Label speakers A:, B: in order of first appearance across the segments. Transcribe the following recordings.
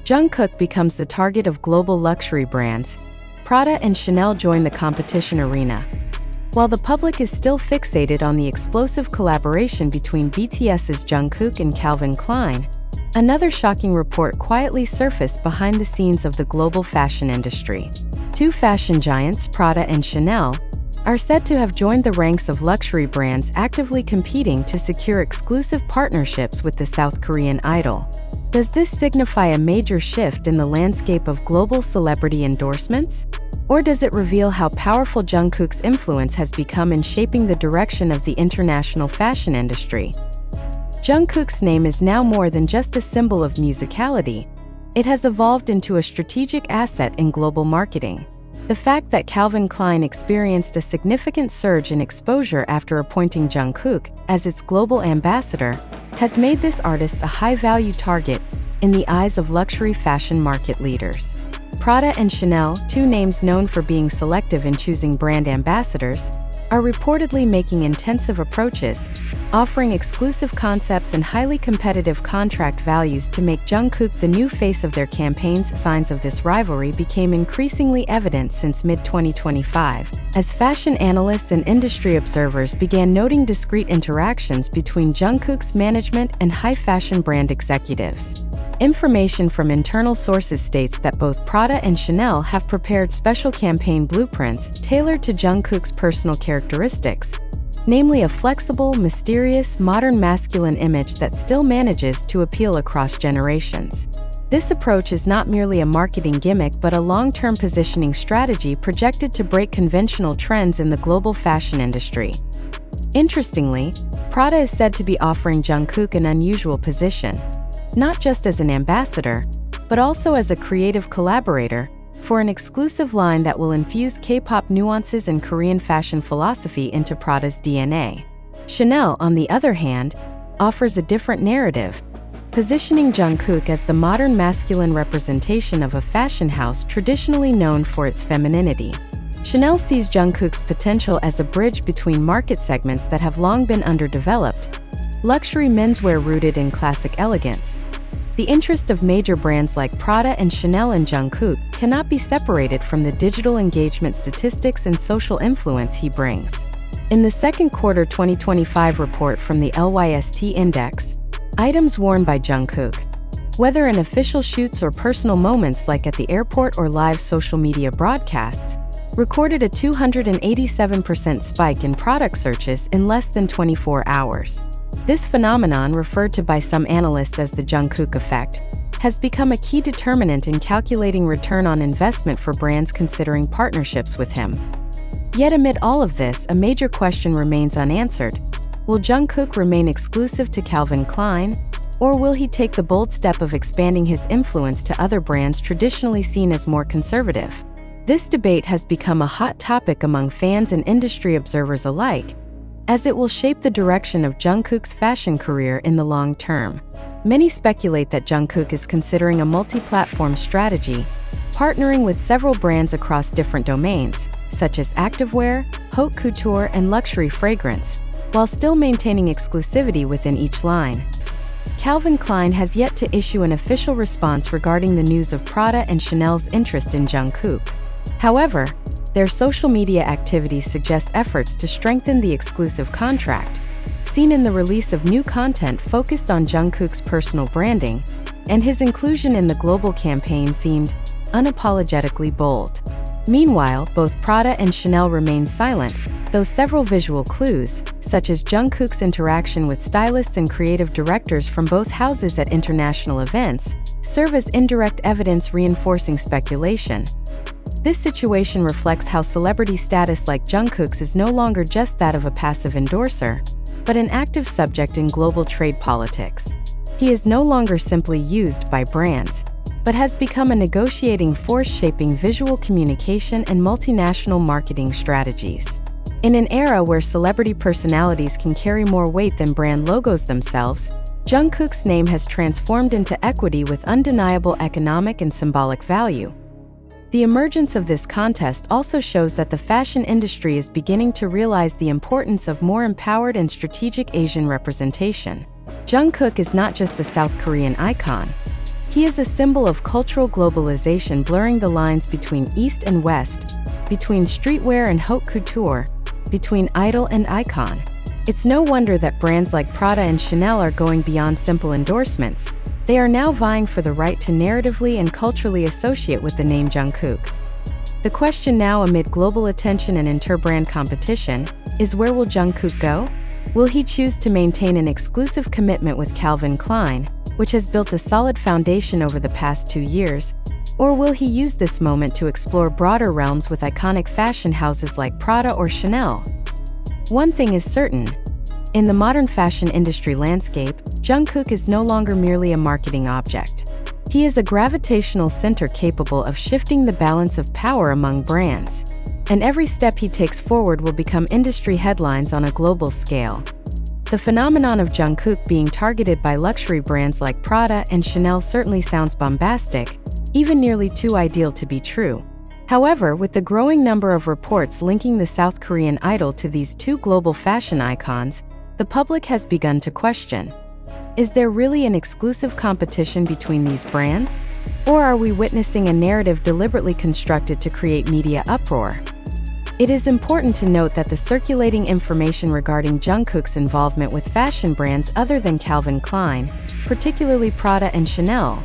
A: Jungkook becomes the target of global luxury brands. Prada and Chanel join the competition arena. While the public is still fixated on the explosive collaboration between BTS's Jungkook and Calvin Klein, another shocking report quietly surfaced behind the scenes of the global fashion industry. Two fashion giants, Prada and Chanel, are said to have joined the ranks of luxury brands actively competing to secure exclusive partnerships with the South Korean idol. Does this signify a major shift in the landscape of global celebrity endorsements? Or does it reveal how powerful Jungkook's influence has become in shaping the direction of the international fashion industry? Jungkook's name is now more than just a symbol of musicality. It has evolved into a strategic asset in global marketing. The fact that Calvin Klein experienced a significant surge in exposure after appointing Jungkook as its global ambassador has made this artist a high-value target in the eyes of luxury fashion market leaders. Prada and Chanel, two names known for being selective in choosing brand ambassadors, are reportedly making intensive approaches, offering exclusive concepts and highly competitive contract values to make Jungkook the new face of their campaigns. Signs of this rivalry became increasingly evident since mid-2025, as fashion analysts and industry observers began noting discreet interactions between Jungkook's management and high-fashion brand executives. Information from internal sources states that both Prada and Chanel have prepared special campaign blueprints tailored to Jungkook's personal characteristics, namely a flexible, mysterious, modern masculine image that still manages to appeal across generations. This approach is not merely a marketing gimmick but a long-term positioning strategy projected to break conventional trends in the global fashion industry. Interestingly, Prada is said to be offering Jungkook an unusual position, not just as an ambassador, but also as a creative collaborator for an exclusive line that will infuse K-pop nuances and Korean fashion philosophy into Prada's DNA. Chanel, on the other hand, offers a different narrative, positioning Jungkook as the modern masculine representation of a fashion house traditionally known for its femininity. Chanel sees Jungkook's potential as a bridge between market segments that have long been underdeveloped: luxury menswear rooted in classic elegance. The interest of major brands like Prada and Chanel in Jungkook cannot be separated from the digital engagement statistics and social influence he brings. In the second quarter 2025 report from the LYST Index, items worn by Jungkook, whether in official shoots or personal moments like at the airport or live social media broadcasts, recorded a 287% spike in product searches in less than 24 hours. This phenomenon, referred to by some analysts as the Jungkook effect, has become a key determinant in calculating return on investment for brands considering partnerships with him. Yet amid all of this, a major question remains unanswered. Will Jungkook remain exclusive to Calvin Klein, or will he take the bold step of expanding his influence to other brands traditionally seen as more conservative? This debate has become a hot topic among fans and industry observers alike, as it will shape the direction of Jungkook's fashion career in the long term. Many speculate that Jungkook is considering a multi-platform strategy, partnering with several brands across different domains, such as activewear, haute couture, and luxury fragrance, while still maintaining exclusivity within each line. Calvin Klein has yet to issue an official response regarding the news of Prada and Chanel's interest in Jungkook. However, their social media activities suggest efforts to strengthen the exclusive contract, seen in the release of new content focused on Jungkook's personal branding and his inclusion in the global campaign themed "Unapologetically Bold." Meanwhile, both Prada and Chanel remain silent, though several visual clues, such as Jungkook's interaction with stylists and creative directors from both houses at international events, serve as indirect evidence reinforcing speculation. This situation reflects how celebrity status like Jungkook's is no longer just that of a passive endorser, but an active subject in global trade politics. He is no longer simply used by brands, but has become a negotiating force shaping visual communication and multinational marketing strategies. In an era where celebrity personalities can carry more weight than brand logos themselves, Jungkook's name has transformed into equity with undeniable economic and symbolic value. The emergence of this contest also shows that the fashion industry is beginning to realize the importance of more empowered and strategic Asian representation. Jungkook is not just a South Korean icon. He is a symbol of cultural globalization, blurring the lines between East and West, between streetwear and haute couture, between idol and icon. It's no wonder that brands like Prada and Chanel are going beyond simple endorsements. They are now vying for the right to narratively and culturally associate with the name Jungkook. The question now, amid global attention and inter-brand competition, is where will Jungkook go? Will he choose to maintain an exclusive commitment with Calvin Klein, which has built a solid foundation over the past 2 years, or will he use this moment to explore broader realms with iconic fashion houses like Prada or Chanel? One thing is certain. In the modern fashion industry landscape, Jungkook is no longer merely a marketing object. He is a gravitational center capable of shifting the balance of power among brands. And every step he takes forward will become industry headlines on a global scale. The phenomenon of Jungkook being targeted by luxury brands like Prada and Chanel certainly sounds bombastic, even nearly too ideal to be true. However, with the growing number of reports linking the South Korean idol to these two global fashion icons, the public has begun to question: is there really an exclusive competition between these brands? Or are we witnessing a narrative deliberately constructed to create media uproar? It is important to note that the circulating information regarding Jungkook's involvement with fashion brands other than Calvin Klein, particularly Prada and Chanel,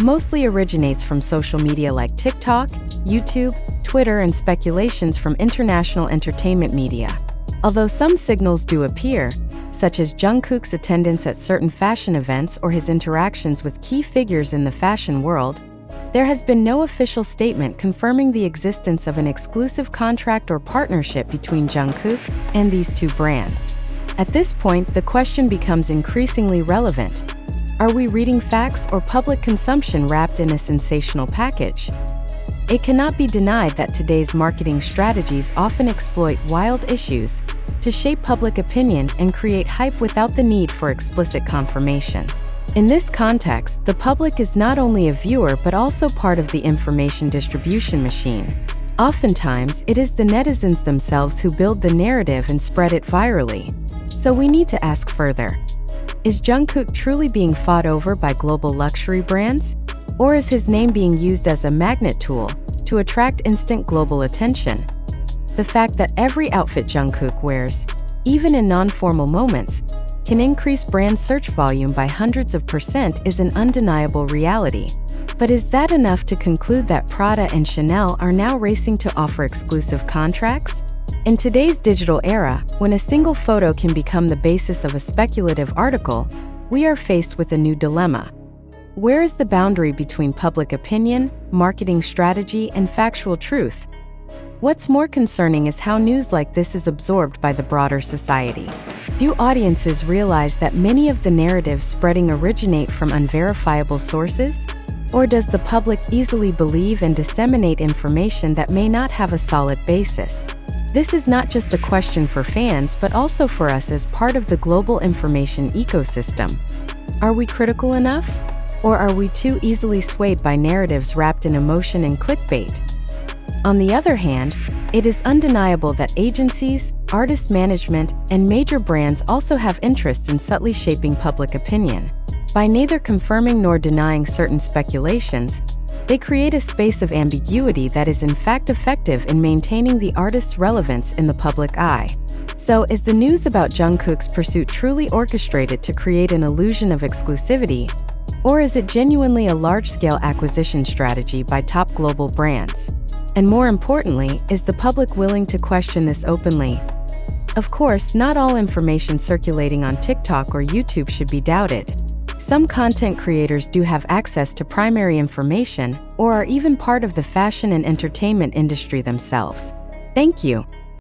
A: mostly originates from social media like TikTok, YouTube, Twitter, and speculations from international entertainment media. Although some signals do appear, such as Jungkook's attendance at certain fashion events or his interactions with key figures in the fashion world, there has been no official statement confirming the existence of an exclusive contract or partnership between Jungkook and these two brands. At this point, the question becomes increasingly relevant. Are we reading facts or public consumption wrapped in a sensational package? It cannot be denied that today's marketing strategies often exploit wild issues to shape public opinion and create hype without the need for explicit confirmation. In this context, the public is not only a viewer but also part of the information distribution machine. Oftentimes, it is the netizens themselves who build the narrative and spread it virally. So we need to ask further. Is Jungkook truly being fought over by global luxury brands? Or is his name being used as a magnet tool to attract instant global attention? The fact that every outfit Jungkook wears, even in non-formal moments, can increase brand search volume by hundreds of % is an undeniable reality. But is that enough to conclude that Prada and Chanel are now racing to offer exclusive contracts? In today's digital era, when a single photo can become the basis of a speculative article, we are faced with a new dilemma. Where is the boundary between public opinion, marketing strategy, and factual truth? What's more concerning is how news like this is absorbed by the broader society. Do audiences realize that many of the narratives spreading originate from unverifiable sources? Or does the public easily believe and disseminate information that may not have a solid basis? This is not just a question for fans but also for us as part of the global information ecosystem. Are we critical enough? Or are we too easily swayed by narratives wrapped in emotion and clickbait? On the other hand, it is undeniable that agencies, artist management, and major brands also have interests in subtly shaping public opinion. By neither confirming nor denying certain speculations, they create a space of ambiguity that is in fact effective in maintaining the artist's relevance in the public eye. So, is the news about Jungkook's pursuit truly orchestrated to create an illusion of exclusivity? Or is it genuinely a large-scale acquisition strategy by top global brands? And more importantly, is the public willing to question this openly? Of course, not all information circulating on TikTok or YouTube should be doubted. Some content creators do have access to primary information or are even part of the fashion and entertainment industry themselves. Thank you.